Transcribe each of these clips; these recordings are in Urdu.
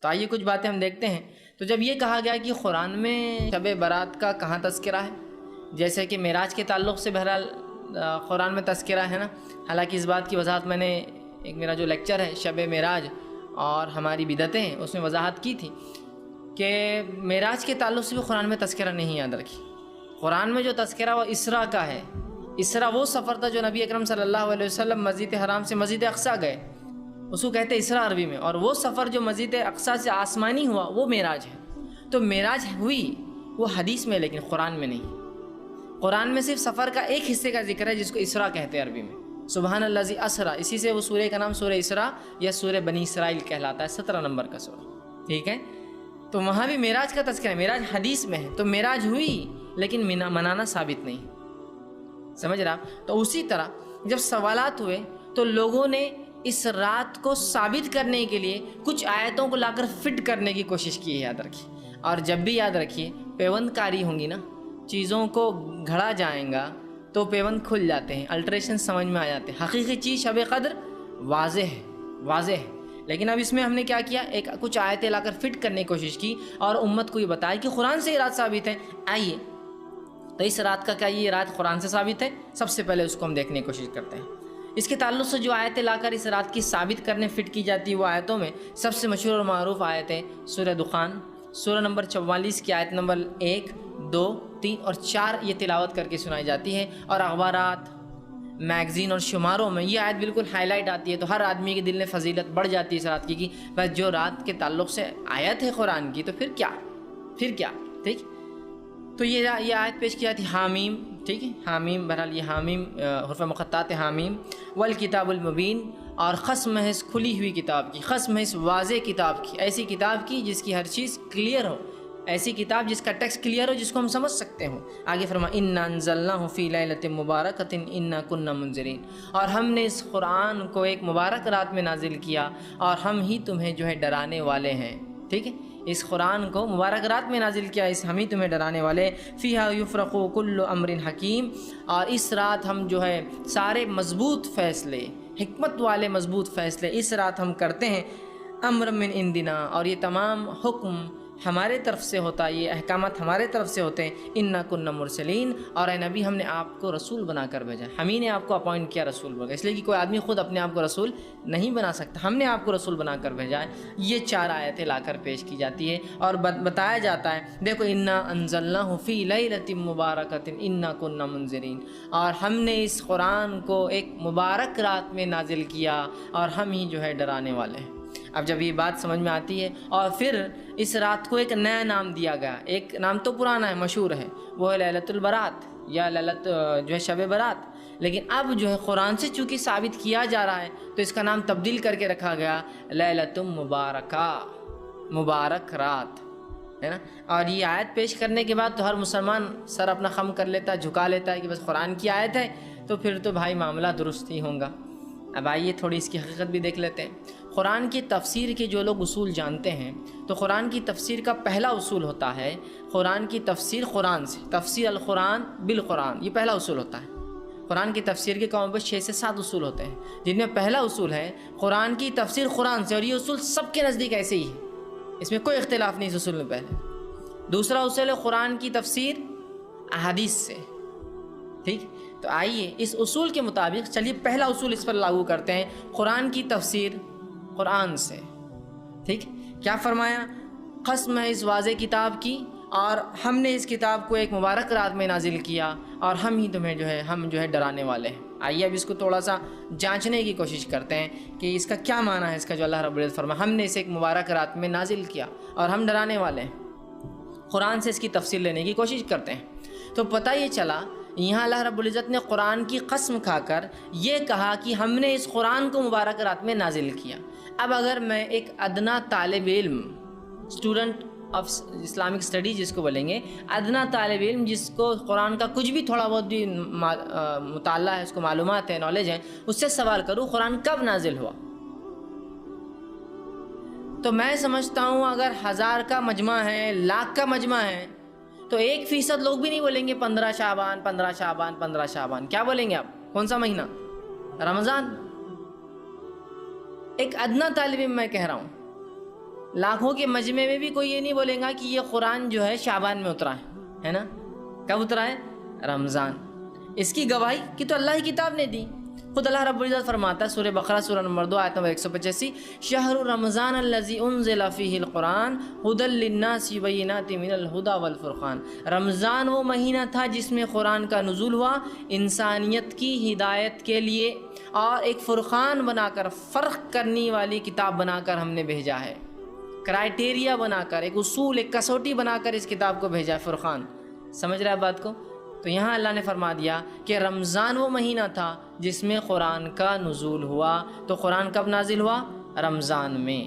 تو آئیے کچھ باتیں ہم دیکھتے ہیں۔ تو جب یہ کہا گیا کہ قرآن میں شب برات کا کہاں تذکرہ ہے، جیسے کہ معراج کے تعلق سے بہرحال قرآن میں تذکرہ ہے نا، حالانکہ اس بات کی وضاحت میں نے ایک میرا جو لیکچر ہے شب معراج اور ہماری بدعتیں، اس میں وضاحت کی تھی کہ معراج کے تعلق سے بھی قرآن میں تذکرہ نہیں یاد رکھی۔ قرآن میں جو تذکرہ وہ اسراء کا ہے۔ اسراء وہ سفر تھا جو نبی اکرم صلی اللہ علیہ وسلم مسجد حرام سے مسجد اقصیٰ گئے، اس کو کہتے ہیں اسراء عربی میں، اور وہ سفر جو مسجد اقصیٰ سے آسمانی ہوا وہ معراج ہے۔ تو معراج ہوئی وہ حدیث میں، لیکن قرآن میں نہیں۔ قرآن میں صرف سفر کا ایک حصے کا ذکر ہے جس کو اسراء کہتے ہیں عربی میں، سبحان الذی اسریٰ، اسی سے وہ سورہ کا نام سورہ اسراء یا سورہ بنی اسرائیل کہلاتا ہے، 17 نمبر کا سورہ، ٹھیک ہے۔ تو وہاں بھی معراج کا تذکرہ ہے، معراج حدیث میں ہے، تو معراج ہوئی لیکن منانا ثابت نہیں، سمجھ رہا؟ تو اسی طرح جب سوالات ہوئے تو لوگوں نے اس رات کو ثابت کرنے کے لیے کچھ آیتوں کو لا کر فٹ کرنے کی کوشش کی ہے، یاد رکھیے۔ اور جب بھی یاد رکھیے پیوند کاری ہوں گی نا، چیزوں کو گھڑا جائیں گا تو پیوند کھل جاتے ہیں، الٹریشن سمجھ میں آ جاتے ہیں۔ حقیقی چیز شب قدر واضح ہے، لیکن اب اس میں ہم نے کیا کیا، کچھ آیتیں لا کر فٹ کرنے کی کوشش کی اور امت کو یہ بتایا کہ قرآن سے یہ رات ثابت ہے۔ آئیے تو اس رات کا کیا یہ رات قرآن سے ثابت ہے؟ سب سے پہلے اس کو ہم دیکھنے کی کوشش کرتے ہیں۔ اس کے تعلق سے جو آیتیں لا کر اس رات کی ثابت کرنے فٹ کی جاتی ہے، وہ آیتوں میں سب سے مشہور اور معروف آیت ہے سورہ دخان، سورہ نمبر 44 کی آیت نمبر 1، 2، 3 اور 4 یہ تلاوت کر کے سنائی جاتی ہے، اور اخبارات، میگزین اور شماروں میں یہ آیت بالکل ہائی لائٹ آتی ہے، تو ہر آدمی کے دل میں فضیلت بڑھ جاتی ہے اس رات کی کہ بس جو رات کے تعلق سے آیت ہے قرآن کی تو پھر کیا، ٹھیک۔ تو یہ آیت پیش کی جاتی ہے حامیم، ٹھیک ہے، حامیم، بہرحال یہ حامیم حروف مقطعات حامیم، والکتاب المبین، اور قسم ہے اس کھلی ہوئی کتاب کی، قسم ہے اس واضح کتاب کی، ایسی کتاب کی جس کی ہر چیز کلیئر ہو، ایسی کتاب جس کا ٹیکسٹ کلیئر ہو، جس کو ہم سمجھ سکتے ہوں۔ آگے فرمایا انا انزلناہ فی لیلۃ مبارکۃ انا کنا منذرین، اور ہم نے اس قرآن کو ایک مبارک رات میں نازل کیا اور ہم ہی تمہیں جو ہے ڈرانے والے ہیں، ٹھیک ہے۔ اس قرآن کو مبارک رات میں نازل کیا، ہم ہی تمہیں ڈرانے والے، فیہا یفرق کل امر حکیم، اور اس رات ہم جو ہے سارے مضبوط فیصلے، حکمت والے مضبوط فیصلے اس رات ہم کرتے ہیں، امر من عندنا، اور یہ تمام حکم ہمارے طرف سے ہوتا ہے، یہ احکامات ہمارے طرف سے ہوتے ہیں، انا کنا مرسلین، اور اے نبی ہم نے آپ کو رسول بنا کر بھیجا، ہم ہی نے آپ کو اپوائنٹ کیا رسول بنا، اس لیے کہ کوئی آدمی خود اپنے آپ کو رسول نہیں بنا سکتا، ہم نے آپ کو رسول بنا کر بھیجا ہے۔ یہ 4 آیتیں لا کر پیش کی جاتی ہے اور بتایا جاتا ہے، دیکھو انا انزلناہ فی لیلۃ مبارکۃ انا کنا منذرین، اور ہم نے اس قرآن کو ایک مبارک رات میں نازل کیا اور ہم ہی جو ہے ڈرانے والے ہیں۔ اب جب یہ بات سمجھ میں آتی ہے، اور پھر اس رات کو ایک نیا نام دیا گیا، ایک نام تو پرانا ہے، مشہور ہے، وہ ہے لیلۃ البرات یا لیلۃ جو ہے شب برات، لیکن اب جو ہے قرآن سے چونکہ ثابت کیا جا رہا ہے تو اس کا نام تبدیل کر کے رکھا گیا لیلۃ مبارکہ، مبارک رات، ہے نا۔ اور یہ آیت پیش کرنے کے بعد تو ہر مسلمان سر اپنا خم کر لیتا ہے، جھکا لیتا ہے کہ بس قرآن کی آیت ہے تو پھر تو بھائی معاملہ درست ہی ہوگا۔ اب آئیے تھوڑی اس کی حقیقت بھی دیکھ لیتے ہیں۔ قرآن کی تفسیر کے جو لوگ اصول جانتے ہیں تو قرآن کی تفسیر کا پہلا اصول ہوتا ہے قرآن کی تفسیر قرآن سے، تفسیر القرآن بالقرآن، یہ پہلا اصول ہوتا ہے۔ قرآن کی تفسیر کے کم بیش 6 سے 7 اصول ہوتے ہیں، جن میں پہلا اصول ہے قرآن کی تفسیر قرآن سے، اور یہ اصول سب کے نزدیک ایسے ہی ہے، اس میں کوئی اختلاف نہیں اس اصول میں پہلے۔ دوسرا اصول ہے قرآن کی تفسیر احادیث سے، ٹھیک۔ تو آئیے اس اصول کے مطابق چلیے پہلا اصول اس پر لاگو کرتے ہیں، قرآن کی تفسیر قرآن سے، ٹھیک۔ کیا فرمایا؟ قسم ہے اس واضح کتاب کی، اور ہم نے اس کتاب کو ایک مبارک رات میں نازل کیا اور ہم ہی تمہیں جو ہے ہم جو ہے ڈرانے والے ہیں۔ آئیے اب اس کو تھوڑا سا جانچنے کی کوشش کرتے ہیں کہ اس کا کیا معنی ہے، اس کا جو اللہ رب العزت فرمایا ہم نے اسے ایک مبارک رات میں نازل کیا اور ہم ڈرانے والے ہیں۔ قرآن سے اس کی تفسیر لینے کی کوشش کرتے ہیں تو پتہ یہ چلا یہاں اللہ رب العزت نے قرآن کی قسم کھا کر یہ کہا کہ ہم نے اس قرآن کو مبارک رات میں نازل کیا۔ اب اگر میں ایک ادنا طالب علم، اسٹوڈنٹ آف اسلامک اسٹڈی جس کو بولیں گے، ادنا طالب علم جس کو قرآن کا کچھ بھی تھوڑا بہت بھی مطالعہ ہے، اس کو معلومات ہے، نالج ہے، اس سے سوال کروں قرآن کب نازل ہوا، تو میں سمجھتا ہوں اگر 1000 کا مجمع ہے، لاکھ کا مجمع ہے، تو 1% لوگ بھی نہیں بولیں گے 15 شعبان 15 شعبان 15 شعبان، کیا بولیں گے آپ؟ کون سا مہینہ؟ رمضان۔ ایک ادنا طالب علم میں کہہ رہا ہوں، لاکھوں کے مجمع میں بھی کوئی یہ نہیں بولے گا کہ یہ قرآن جو ہے شعبان میں اترا ہے نا؟ کب اترا ہے؟ رمضان۔ اس کی گواہی کہ تو اللہ کی کتاب نے دی۔ خود اللہ رب العزت فرماتا ہے سورہ بقرہ سورہ نمبر 2 آیت نمبر 185، شہر رمضان الذی انزل فیہ القرآن ھدی للناس بینات من الہدی والفرقان۔ رمضان وہ مہینہ تھا جس میں قرآن کا نزول ہوا انسانیت کی ہدایت کے لیے، اور ایک فرقان بنا کر، فرق کرنے والی کتاب بنا کر ہم نے بھیجا ہے، کرائٹیریا بنا کر، ایک اصول، ایک کسوٹی بنا کر اس کتاب کو بھیجا ہے، فرقان۔ سمجھ رہا ہے بات کو؟ تو یہاں اللہ نے فرما دیا کہ رمضان وہ مہینہ تھا جس میں قرآن کا نزول ہوا۔ تو قرآن کب نازل ہوا؟ رمضان میں۔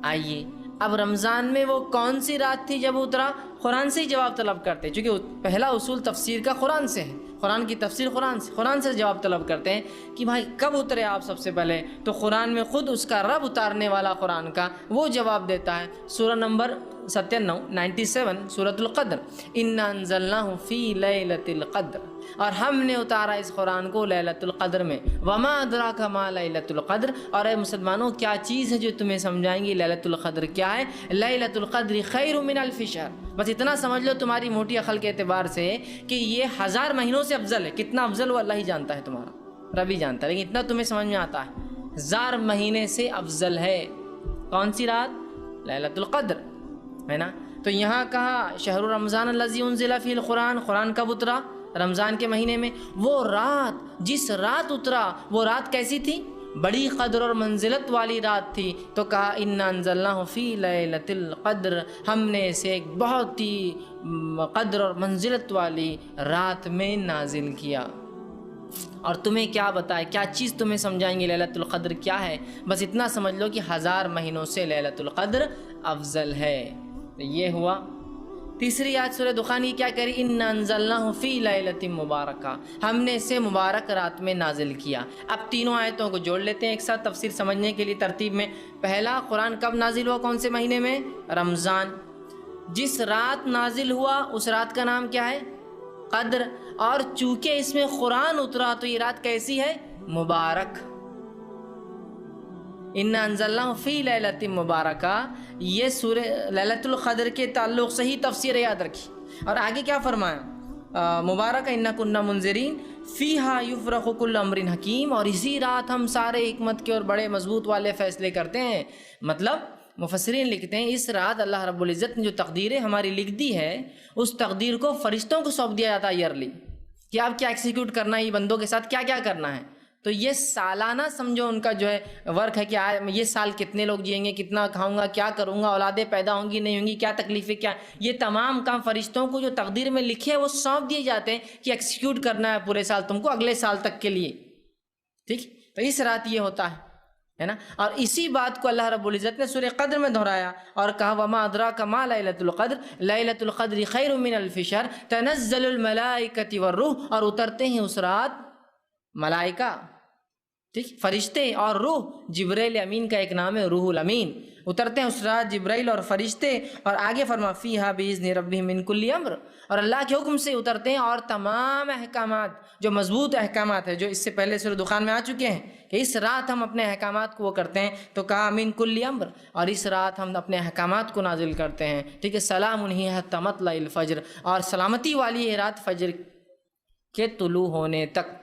آئیے اب رمضان میں وہ کون سی رات تھی جب اترا؟ قرآن سے ہی جواب طلب کرتے، چونکہ پہلا اصول تفسیر کا قرآن سے ہے، قرآن کی تفسیر قرآن سے جواب طلب کرتے ہیں کہ بھائی کب اترے آپ سب سے پہلے؟ تو قرآن میں خود اس کا رب اتارنے والا قرآن کا وہ جواب دیتا ہے۔ سورہ نمبر 97 سورۃ القدر، انا انزلناہ فی لیلۃ القدر، اور ہم نے اتارا اس قرآن کو لیلۃ القدر میں۔ وما ادراک ما لیلۃ القدر، اور اے مسلمانوں کیا چیز ہے جو تمہیں سمجھائیں گی لیلۃ القدر کیا ہے؟ لیلۃ القدر خیر من الف شہر، بس اتنا سمجھ لو تمہاری موٹی عقل کے اعتبار سے کہ یہ 1000 مہینوں سے افضل ہے۔ کتنا افضل وہ اللہ ہی جانتا ہے، تمہارا رب ہی جانتا ہے، لیکن اتنا تمہیں سمجھ میں آتا ہے 1000 مہینے سے افضل ہے۔ کون سی رات؟ لیلۃ القدر، ہے نا؟ تو یہاں کہا شہر رمضان الذی انزل فیہ القرآن، قرآن کب اترا؟ رمضان کے مہینے میں۔ وہ رات، جس رات اترا، وہ رات کیسی تھی؟ بڑی قدر اور منزلت والی رات تھی۔ تو کہا انا انزلناہ فی لیلۃ القدر، ہم نے اسے ایک بہت ہی قدر اور منزلت والی رات میں نازل کیا۔ اور تمہیں کیا بتائے، کیا چیز تمہیں سمجھائیں گے لیلۃ القدر کیا ہے؟ بس اتنا سمجھ لو کہ 1000 مہینوں سے لیلۃ القدر افضل ہے۔ تو یہ ہوا۔ تیسری آیت سورہ دخان کی کیا کری؟ انا انزلناہ فی لیلۃ مبارکہ، ہم نے اسے مبارک رات میں نازل کیا۔ اب تینوں آیتوں کو جوڑ لیتے ہیں ایک ساتھ تفسیر سمجھنے کے لیے ترتیب میں۔ پہلا، قرآن کب نازل ہوا؟ کون سے مہینے میں؟ رمضان۔ جس رات نازل ہوا اس رات کا نام کیا ہے؟ قدر۔ اور چونکہ اس میں قرآن اترا تو یہ رات کیسی ہے؟ مبارک۔ انا انزلناہ فی لیلۃ مبارکہ، یہ سورہ لیلۃ القدر کے تعلق سے ہی تفسیر یاد رکھی۔ اور آگے کیا فرمایا؟ مبارکہ انا کنا منذرین فیہا یفرق کل امر حکیم، اور اسی رات ہم سارے حکمت کے اور بڑے مضبوط والے فیصلے کرتے ہیں۔ مطلب مفسرین لکھتے ہیں اس رات اللہ رب العزت نے جو تقدیریں ہماری لکھ دی ہے، اس تقدیر کو فرشتوں کو سونپ دیا جاتا ہے ایئرلی، کہ آپ کیا ایکسیکیوٹ کرنا ہے، یہ بندوں کے ساتھ کیا کیا کرنا ہے۔ تو یہ سالانہ سمجھو ان کا جو ہے ورک ہے کہ یہ سال کتنے لوگ جئیں گے، کتنا کھاؤں گا، کیا کروں گا، اولادیں پیدا ہوں گی نہیں ہوں گی، کیا تکلیفیں، کیا، یہ تمام کام فرشتوں کو جو تقدیر میں لکھے ہیں وہ سونپ دیے جاتے ہیں کہ ایکسیکیوٹ کرنا ہے پورے سال تم کو، اگلے سال تک کے لیے۔ ٹھیک، تو اس رات یہ ہوتا ہے نا۔ اور اسی بات کو اللہ رب العزت نے سورہ قدر میں دہرایا اور کہا وما ادراک ما لیلۃ القدر، لیلۃ القدر خیر من الف شہر تنزل الملائکۃ والروح، اور اترتے ہیں اس رات ملائکہ، ٹھیک، فرشتے اور روح۔ جبرائیل امین کا ایک نام ہے روح الامین، اترتے ہیں اس رات جبرائیل اور فرشتے۔ اور آگے فرما فیہا باذن ربہم من کل امر، اور اللہ کے حکم سے اترتے ہیں، اور تمام احکامات جو مضبوط احکامات ہیں جو اس سے پہلے سورہ دخان میں آ چکے ہیں کہ اس رات ہم اپنے احکامات کو وہ کرتے ہیں، تو کہا من کل امر، اور اس رات ہم اپنے احکامات کو نازل کرتے ہیں۔ ٹھیک ہے، سلام ہی حتی مطلع الفجر، اور سلامتی والی ہے رات فجر کے طلوع ہونے تک۔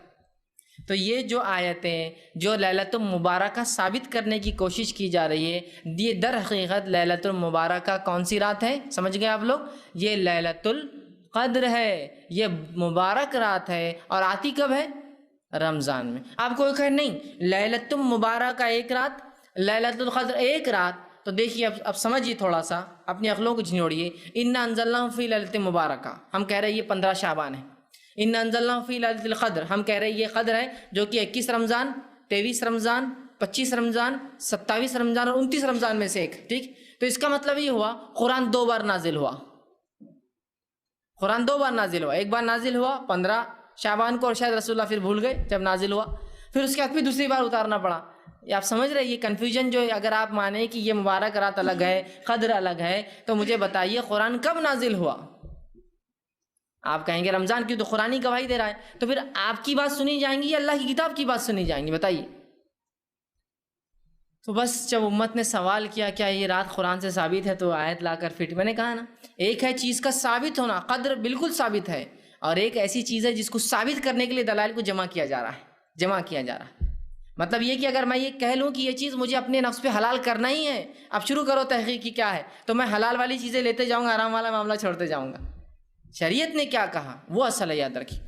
تو یہ جو آیتیں جو لیلۃ المبارکہ ثابت کرنے کی کوشش کی جا رہی ہے، یہ در حقیقت لیلۃ المبارکہ کون سی رات ہے؟ سمجھ گئے آپ لوگ؟ یہ لیلۃ القدر ہے، یہ مبارک رات ہے، اور آتی کب ہے؟ رمضان میں۔ آپ کوئی کہے نہیں لیلۃ المبارکہ ایک رات، لیلۃ القدر ایک رات، تو دیکھیے اب سمجھیے، تھوڑا سا اپنی عقلوں کو جھنجھوڑیے۔ انا انزلناہ فی لیلۃ مبارکہ، ہم کہہ رہے ہیں یہ 15 شعبان ہے۔ انا انزلناہ فی لیلۃ القدر، ہم کہہ رہے ہیں یہ قدر ہے جو کہ 21 رمضان، 23 رمضان، 25 رمضان، 27 رمضان اور 29 رمضان میں سے ایک۔ ٹھیک، تو اس کا مطلب یہ ہوا قرآن 2 بار نازل ہوا، قرآن 2 بار نازل ہوا۔ ایک بار نازل ہوا 15 شعبان کو، اور شاید رسول اللہ پھر بھول گئے جب نازل ہوا، پھر اس کے بعد پھر دوسری بار اتارنا پڑا۔ یہ آپ سمجھ رہے ہیں یہ کنفیوژن جو ہے؟ اگر آپ مانیں کہ یہ مبارک رات الگ ہے، قدر الگ ہے، تو مجھے بتائیے قرآن کب نازل ہوا؟ آپ کہیں گے رمضان کی، تو قرآن ہی گواہی دے رہا ہے، تو پھر آپ کی بات سنی جائیں گی یا اللہ کی کتاب کی بات سنی جائیں گی؟ بتائیے۔ تو بس جب امت نے سوال کیا کیا یہ رات قرآن سے ثابت ہے، تو آیت لا کر فٹ، میں نے کہا نا، ایک ہے چیز کا ثابت ہونا، قدر بالکل ثابت ہے، اور ایک ایسی چیز ہے جس کو ثابت کرنے کے لیے دلائل کو جمع کیا جا رہا ہے۔ مطلب یہ کہ اگر میں یہ کہہ لوں کہ یہ چیز مجھے اپنے نفس پہ حلال کرنا ہی ہے، اب شروع کرو تحقیق کی کیا ہے، تو میں حلال والی چیزیں لیتے جاؤں گا، حرام والا معاملہ چھوڑتے جاؤں گا۔ شریعت نے کیا کہا وہ اصل ہے، یاد رکھیے۔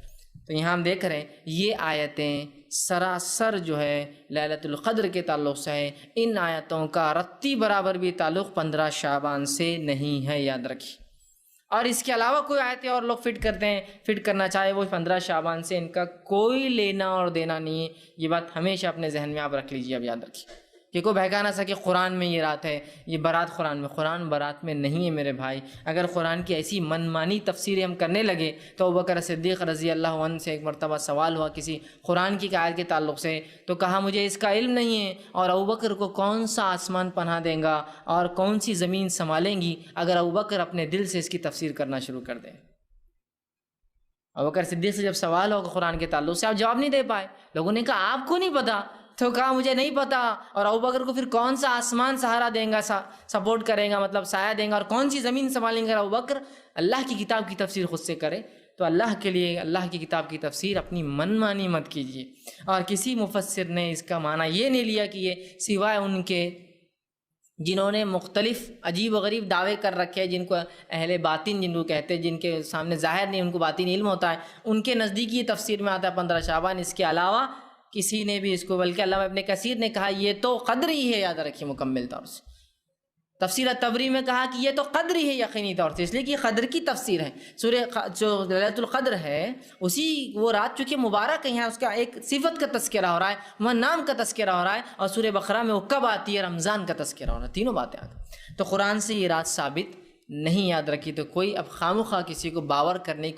تو یہاں ہم دیکھ رہے ہیں یہ آیتیں سراسر جو ہے لیلۃ القدر کے تعلق سے ہے، ان آیتوں کا رتی برابر بھی تعلق 15 شعبان سے نہیں ہے، یاد رکھیے۔ اور اس کے علاوہ کوئی آیتیں اور لوگ فٹ کرتے ہیں، فٹ کرنا چاہے وہ 15 شعبان سے، ان کا کوئی لینا اور دینا نہیں ہے۔ یہ بات ہمیشہ اپنے ذہن میں آپ رکھ لیجیے، اب یاد رکھیے کہ کوئی بہکا نہ سکے قرآن میں یہ رات ہے، یہ برات قرآن میں، قرآن برات میں نہیں ہے میرے بھائی۔ اگر قرآن کی ایسی من مانی تفسیریں ہم کرنے لگے تو ابوبکر صدیق رضی اللہ عنہ سے ایک مرتبہ سوال ہوا کسی قرآن کی آیت کے تعلق سے، تو کہا مجھے اس کا علم نہیں ہے، اور ابوبکر کو کون سا آسمان پناہ دیں گا اور کون سی زمین سنبھالیں گی اگر ابوبکر اپنے دل سے اس کی تفسیر کرنا شروع کر دیں۔ ابوبکر صدیق سے جب سوال ہوگا قرآن کے تعلق سے، آپ جواب نہیں دے پائے۔ لوگوں نے کہا آپ کو نہیں پتا، تو کہا مجھے نہیں پتا، اور ابوبکر کو پھر کون سا آسمان سہارا دیں گا، سپورٹ کرے گا، مطلب سایہ دیں گا، اور کون سی زمین سنبھالیں گے؟ ابوبکر اللہ کی کتاب کی تفسیر خود سے کرے۔ تو اللہ کے لیے اللہ کی کتاب کی تفسیر اپنی من مانی مت کیجیے۔ اور کسی مفسر نے اس کا معنی یہ نہیں لیا کہ یہ سوائے ان کے جنہوں نے مختلف عجیب و غریب دعوے کر رکھے ہیں، جن کو اہل باطن جن کو کہتے ہیں، جن کے سامنے ظاہر نہیں، ان کو باطن علم ہوتا ہے، ان کے نزدیک یہ تفسیر میں آتا ہے 15 شعبان۔ اس کے علاوہ کسی نے بھی اس کو، بلکہ علامہ ابن کثیر نے کہا یہ تو قدر ہی ہے، یاد رکھیے مکمل طور سے۔ تفسیر التبری میں کہا کہ یہ تو قدر ہی ہے یقینی طور سے، اس لیے کہ یہ قدر کی تفسیر ہے۔ سورہ جو لیلۃ القدر ہے، اسی وہ رات چونکہ مبارک ہے، یہاں اس کا ایک صفت کا تذکرہ ہو رہا ہے، وہاں نام کا تذکرہ ہو رہا ہے، اور سورہ بقرہ میں وہ کب آتی ہے، رمضان کا تذکرہ ہو رہا ہے، تینوں باتیں آتی ہیں۔ تو قرآن سے یہ رات ثابت نہیں، یاد رکھی۔ تو کوئی اب خواہ مخواہ کسی کو باور کرنے کو